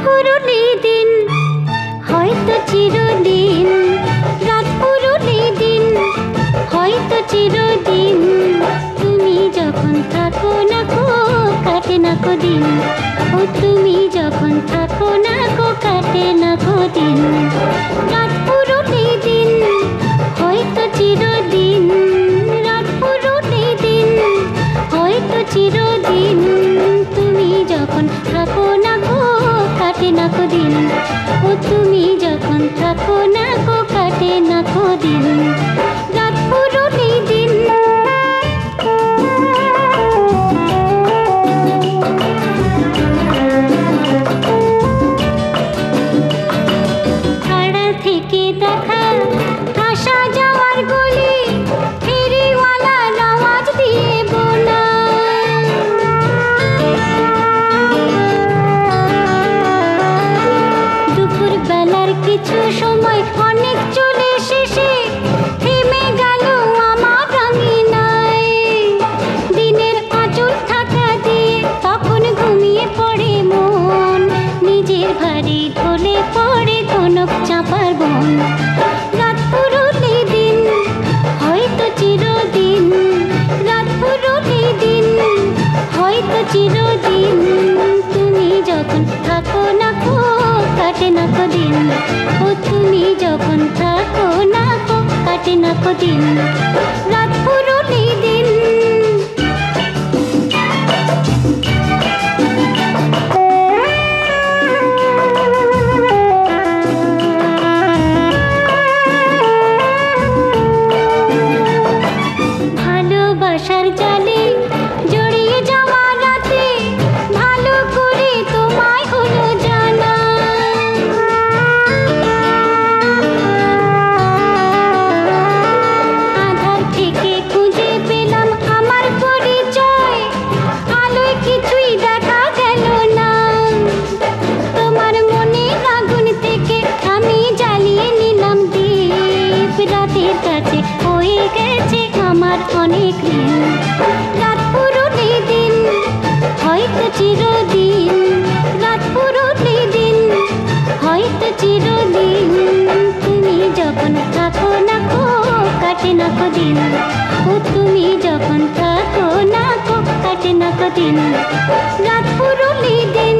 পুরুলি দিন হয়তো চিরদিন, রাত পুরুলি দিন হয়তো চিরদিন। তুমি যখন থাকো না গো কাটে না কো দিন, ও তুমি যখন থাকো না গো কাটে না কো দিন। রাত পুরুলি দিন হয়তো চিরদিন, রাত পুরুলি দিন হয়তো চিরদিন। তুমি যখন থাকো না গো কাটে না কো দিন, ও তুমি যখন থাকো না গো কাটে না কো দিন। রাত পুরুলি দিন আড়াল থেকে দেখা আসা যাওয়ার গলি, ফেরিওয়ালা আওয়াজ দিয়ে বলা। দুপুর বেলার কিছু সময় অনেক চলে শেষে থেমে গেল আমার রাঙিনায়। দিনের আঁচল থাকা দিয়ে তখন ঘুমিয়ে পড়ে মন, নিজের ভারী ঢলে পড়ে কনক চাপার বন। রাত পুরুলি দিন হয়তো চিরদিন, রাত পুরুলি দিন হয়তো চিরদিন। তুমি যখন থাকো না গো কাটে না কো দিন, ও তুমি যখন থাকো না গো কাটে না কো দিন। রাত পুরুলি দিন ভালোবাসার জালে জড়িয়ে যাওয়া রাতে ভালো করে তোমায় হলো জানা। আধার থেকে খুঁজে পেলাম আমার পরিচয়, আলোয় কিছুই দেখা গেল না। তোমার মনে আগুন থেকে আমি জ্বালিয়ে নিলাম দীপ, রাতের কাছে হয়ে গেছে আমার অনেক ঋণ। রাত পুরুলি দিন হয়তো চিরদিন, রাত পুরুলি দিন হয়তো চিরদিন। তুমি যখন থাকো না গো কাটে না কো দিন, ও তুমি যখন থাকো না গো কাটে না কো দিন। রাত পুরুলি দিন।